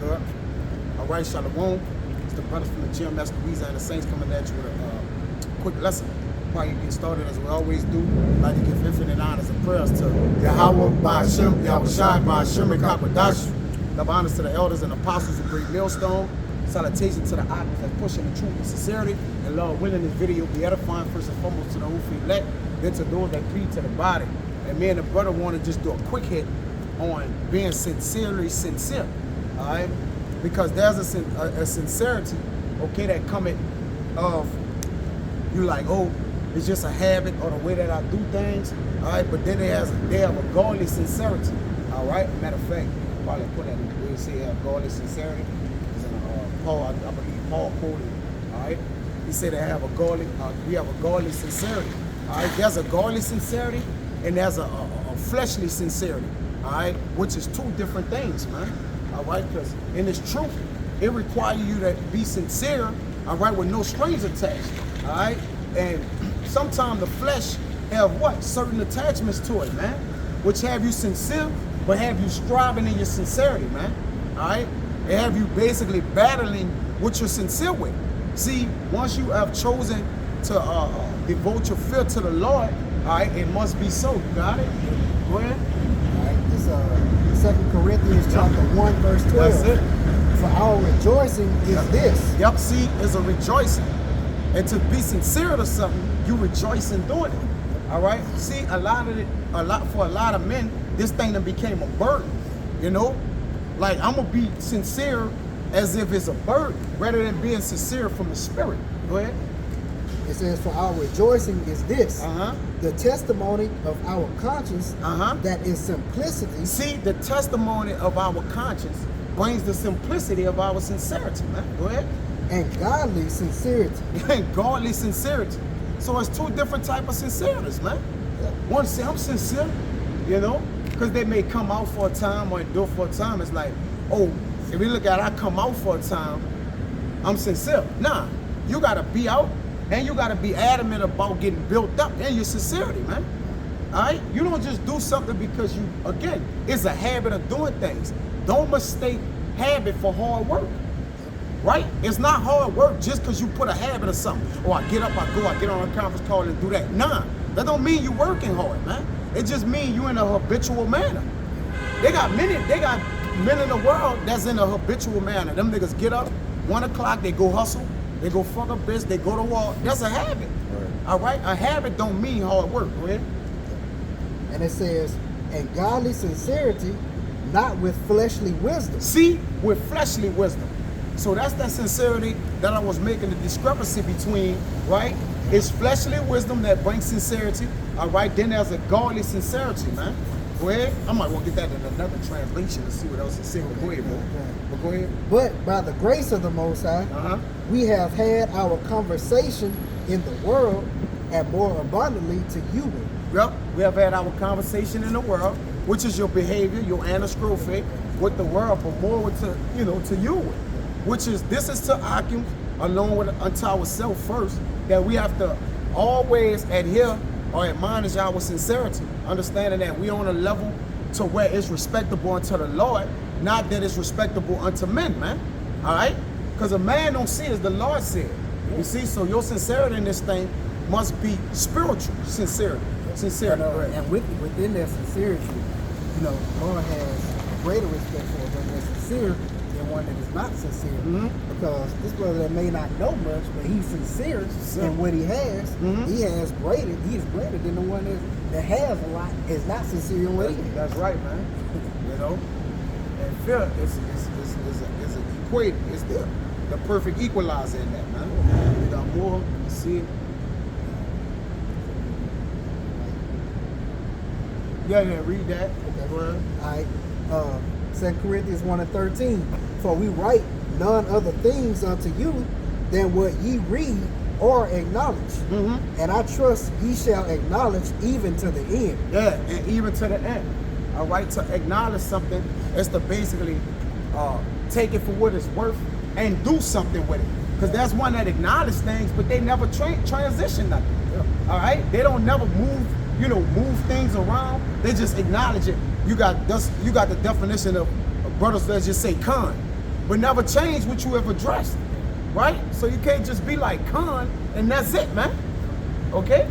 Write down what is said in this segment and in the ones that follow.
Good. All right, Shalom. It's the brothers from the gym. That's Louisa and the Saints coming at you with a quick lesson. Before you get started, as we always do, I'd like to give infinite honors and prayers to Yahweh, Ba'ashem, Yahushai, Ba'ashem, and Kakadash. Love honors to the elders and apostles who bring millstone. Salutation to the idols that push in the truth and sincerity. And Lord willing, this video be edifying first and foremost to the who feel elect, then to those that plead to the body. And me and the brother want to just do a quick hit on being sincerely sincere, all right? Because there's a sincerity, okay, that coming of you like, oh, it's just a habit or the way that I do things, all right? But then they have a godly sincerity, all right? Matter of fact, probably put that in the way you say godly sincerity. Paul, I believe Paul quoted, all right? He said they have we have a godly sincerity, all right? There's a godly sincerity and there's a fleshly sincerity, all right? Which is two different things, man, all right? Because in this truth, it requires you to be sincere, all right, with no strings attached, all right? And sometimes the flesh have what? Certain attachments to it, man, which have you sincere, but have you striving in your sincerity, man, all right? And have you basically battling what you're sincere with. See, once you have chosen to devote your fear to the Lord, all right, it must be so. You got it? Go ahead. All right, this 2 Corinthians chapter 1, verse 12. That's it. For our rejoicing is this. Yep, see, it's a rejoicing. And to be sincere to something, you rejoice in doing it. All right? See, for a lot of men, this thing that became a burden, you know? Like, I'm going to be sincere as if it's a burden, rather than being sincere from the spirit. Go ahead. It says, for our rejoicing is this, the testimony of our conscience, that is simplicity. See, the testimony of our conscience brings the simplicity of our sincerity, man. Go ahead. And godly sincerity. And godly sincerity. So it's two different types of sincerities, man. One say, I'm sincere, you know, because they may come out for a time or endure for a time. It's like, oh, if we look at it, I come out for a time, I'm sincere. Nah, you got to be out and you got to be adamant about getting built up in your sincerity, man. All right? You don't just do something because you, again, it's a habit of doing things. Don't mistake habit for hard work, right? It's not hard work just because you put a habit of something. Oh, I get up, I go, I get on a conference call and do that. Nah, that don't mean you working hard, man. It just means you in a habitual manner. They got men in the world that's in a habitual manner. Them niggas get up, 1 o'clock, they go hustle, they go fuck up bitch, they go to war. That's a habit. Right. All right? A habit don't mean hard work, go ahead. And it says, and godly sincerity, not with fleshly wisdom. See, with fleshly wisdom. So that's that sincerity that I was making the discrepancy between, right? It's fleshly wisdom that brings sincerity, all right? Then there's a godly sincerity, man. Go ahead. I might want to get that in another translation to see what else it says. Go ahead, bro. But go ahead. But by the grace of the Most High, we have had our conversation in the world and more abundantly to you. Yep, we have had our conversation in the world, which is your behavior, your anastrophe with the world, but more to, you know, to you, which is, this is to Akim, along with unto ourselves first, that we have to always adhere or admonish our sincerity, understanding that we on a level to where it's respectable unto the Lord, not that it's respectable unto men, man. All right? Because a man don't see as the Lord said. You see, so your sincerity in this thing must be spiritual sincerity. Sincerity. And within that sincerity, you know, God has greater respect for one that's sincere than one that is not sincere. Because this brother that may not know much, but he's sincere in what he has. He is greater than the one that has a lot, is not sincere in what he has. That's right, man. You know, and fear is the perfect equalizer in that, man. You got more, see it. Yeah, read that. Okay. All right. 2 Corinthians 1 and 13. For we write none other things unto you than what ye read or acknowledge. And I trust ye shall acknowledge even to the end. Yeah, and even to the end. All right, to acknowledge something is to basically take it for what it's worth and do something with it. Because there's one that acknowledge things, but they never transition nothing. All right, they don't never move things around. They just acknowledge it. You got the definition of brothers. Let's just say con. but never change what you have addressed, right? So you can't just be like Khan and that's it, man. Okay?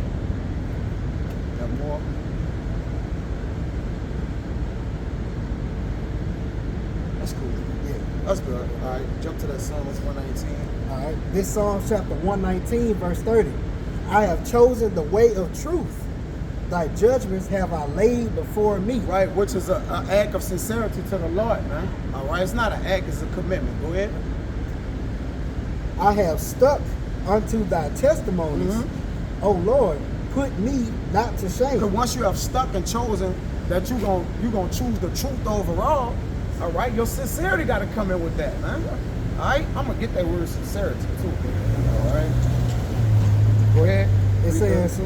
Got more? That's cool. Yeah. That's good. All right, jump to that Psalms 119. All right. This Psalm chapter 119, verse 30. I have chosen the way of truth. Thy judgments have I laid before me. Right, which is an act of sincerity to the Lord, man. All right, it's not an act, it's a commitment. Go ahead. I have stuck unto thy testimonies. O Lord, put me not to shame. Because once you have stuck and chosen that you're gonna choose the truth overall, all right, your sincerity got to come in with that, man. All right, I'm going to get that word sincerity too. All right. Go ahead. It says,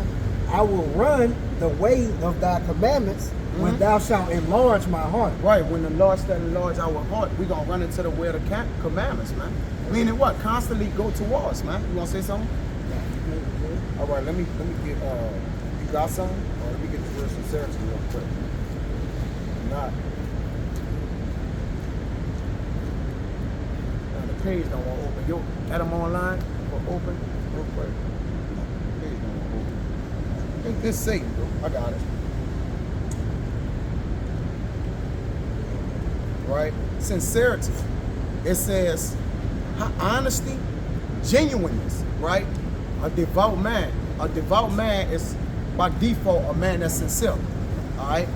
I will run the way of thy commandments when thou shalt enlarge my heart. Right, when the Lord shall enlarge our heart, we're going to run into the way of the commandments, man. Meaning what? Constantly go towards, man. You want to say something? All right, let me get, you got something? Or let me get the word sincerity real quick. Not. Now, the page don't want to open. Yo, add them online or open real quick. Page don't want to open. I think this Satan, bro. I got it. Right? Sincerity. It says honesty, genuineness, right? A devout man. A devout man is by default a man that's sincere. All right?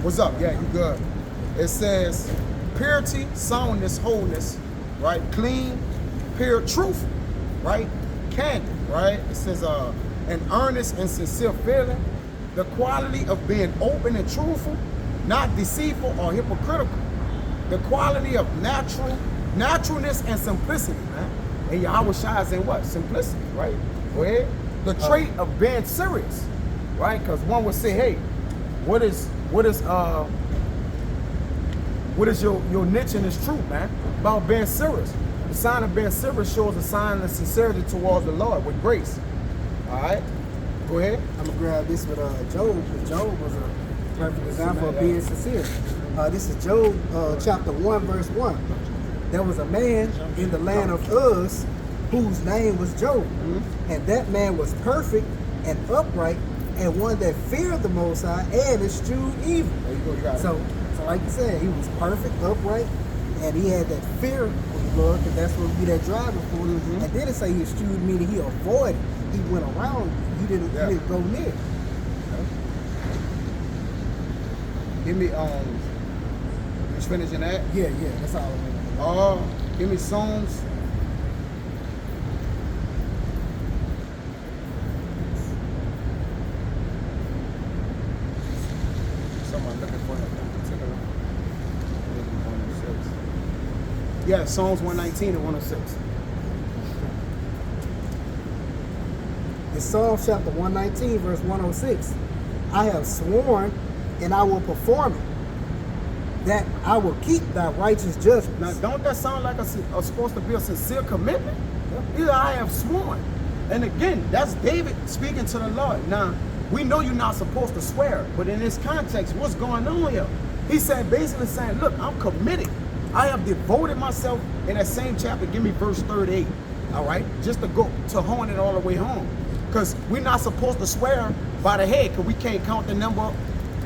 What's up? Yeah, you good. It says purity, soundness, wholeness, right? Clean, pure, truth, right? Candid, right? It says an earnest and sincere feeling, the quality of being open and truthful, not deceitful or hypocritical, the quality of naturalness and simplicity, man. And Yahweh Shai is in what? Simplicity, right? Go ahead. The trait of being serious, right? Because one would say, hey, what is your niche in this truth, man? About being serious. The sign of being serious shows a sign of sincerity towards the Lord with grace. All right? Go ahead. I'm going to grab this with Job, because Job was a perfect example of being sincere. This is Job chapter 1, verse 1. There was a man in the land of Uz whose name was Job. And that man was perfect and upright and one that feared the Most High and eschewed evil. There you go, you got it. So like you said, he was perfect, upright, and he had that fear of the Lord, because that's what be that driving for him. And then it say he eschewed, meaning he avoided. He went around. He didn't go near. Give me just finishing that. Yeah, that's all I mean. Give me Psalms. Someone looking for him in particular. 106. Yeah, Psalms 119 and 106. In Psalm chapter 119, verse 106, I have sworn and I will perform it, that I will keep thy righteous judgments. Now, don't that sound like supposed to be a sincere commitment? Either I have sworn. And again, that's David speaking to the Lord. Now, we know you're not supposed to swear, but in this context, what's going on here? He said, basically saying, look, I'm committed. I have devoted myself. In that same chapter, give me verse 38, all right? Just to go to hone it all the way home. Because we're not supposed to swear by the head, because we can't count the number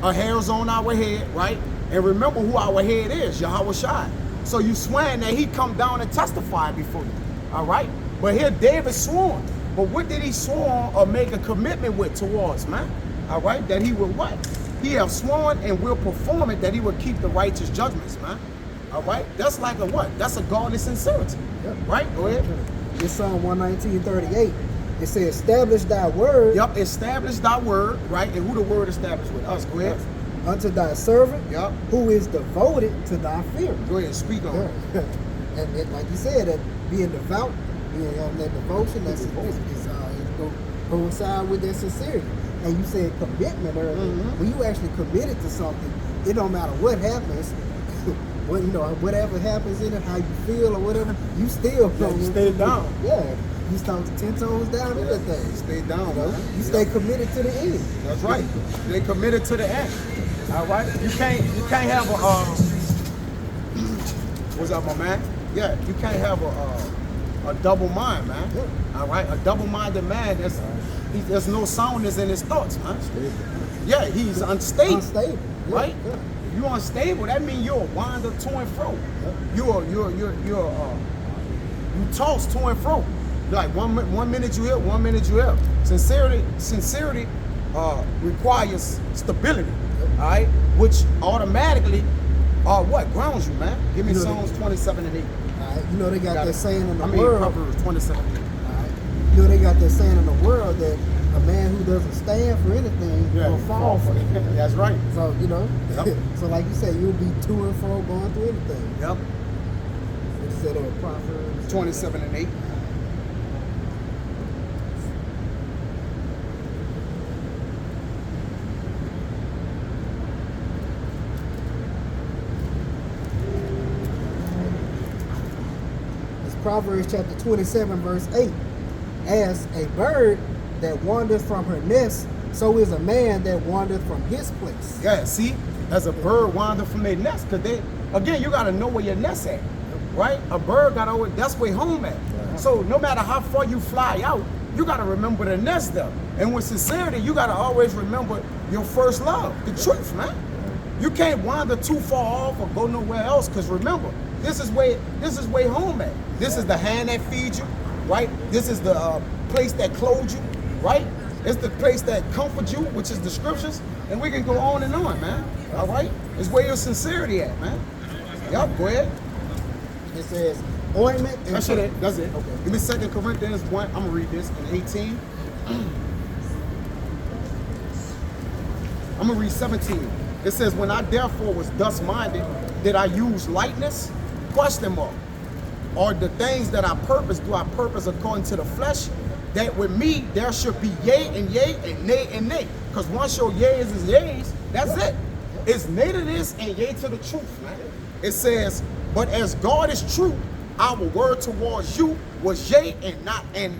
of hairs on our head, right? And remember who our head is, Yahweh Shai. So you swearing that he come down and testify before you, all right? But here David sworn. But what did he sworn or make a commitment with towards, man? All right, that he will what? He have sworn and will perform it, that he will keep the righteous judgments, man. All right, that's like a what? That's a godly sincerity, right? Go ahead. In Psalm 119:38, it says, establish thy word. Yep, establish thy word, right? And who the word established with? Us. Go ahead. Unto thy servant, Yep. who is devoted to thy fear. Go ahead, speak on it. And like you said, that being devout, being having that devotion, that's coincide with that sincerity. And you said commitment earlier. When you actually committed to something, it don't matter what happens. Whatever happens in it, how you feel or whatever, you still stay down. Yeah. You start 10 toes down in that thing. Stay down, man. You stay committed to the end. That's right. They committed to the end. All right. You can't have What's up, my man? Yeah, you can't have a double mind, man. Yeah. All right, a double-minded man. There's no soundness in his thoughts, man. Yeah, he's unstable. Unstable. Yeah, Right? yeah. If you're unstable, that means you're a wander to and fro. You toss to and fro. Like one minute you here, 1 minute you here. Sincerity requires stability. All right, which automatically what grounds you, man. Give me You know, Psalms 27 and 8. All right. You know they got that saying in the I mean world. Proverbs 27 and 8. All right. You know they got that saying in the world that a man who doesn't stand for anything will fall for it. That's right. So you know, Yep. so like you said, you'll be to and fro going through anything. Yep. Instead of Proverbs 27 and 8. It's Proverbs chapter 27, verse 8. As a bird that wanders from her nest, so is a man that wandereth from his place. Yeah, see, as a bird wander from their nest, because you got to know where your nest at, right? A bird got to, that's where home at. So no matter how far you fly out, you got to remember the nest there. And with sincerity, you got to always remember your first love, the truth, man. You can't wander too far off or go nowhere else, because remember, this is where home at. This is the hand that feeds you, right? This is the place that clothes you, right? It's the place that comforts you, which is the scriptures, and we can go on and on, man. All right? It's where your sincerity at, man. Yup, go ahead. It says ointment and That's it. That's it. Okay. Give me 2 Corinthians 1. I'm gonna read this in 18. I'm gonna read 17. It says, when I therefore was thus minded, did I use lightness? Question mark. Or the things that I purpose, do I purpose according to the flesh? That with me there should be yea and nay and nay. Because once your yea is yeas, that's it. It's nay to this and yea to the truth, man. It says, but as God is true, our word towards you was yea and not nay,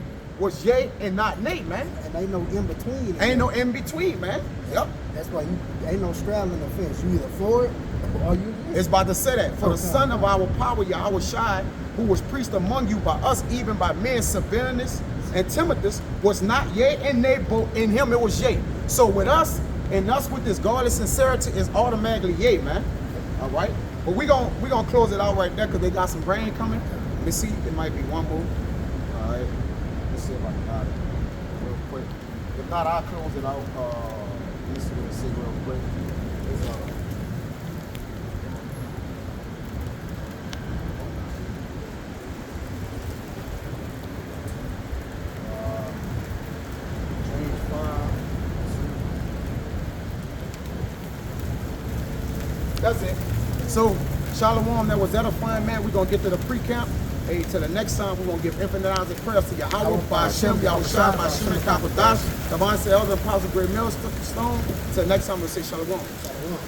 man. And ain't no in between. Ain't no in between, man. Yep. That's why you ain't no straddling the fence. You either for it or you against It's about to say that. For the Okay. son of our power, Yahweh Shai, who was preached among you by us, even by men, Sabinus and Timotheus, was not yea and nay, but in him it was yea. So with us, and us with this godly sincerity is automatically yea, man. All right? But we gonna close it out right there because they got some rain coming. Let me see. It might be one more. All right. Let's see if I can got it real quick. If not, I'll close it out. Let me see real quick. It's, That's it. So, Shalom, that was edifying, man. We're going to get to the pre-camp. Hey, till the next time, we're going to give infinite honors and prayers to Yahweh, by Hashem, Yahweh Shai, by Hashem, and Kapadash, Divine Say Elder Apostle Great Millstone. Till next time, we'll say Shalom. it. Shalom.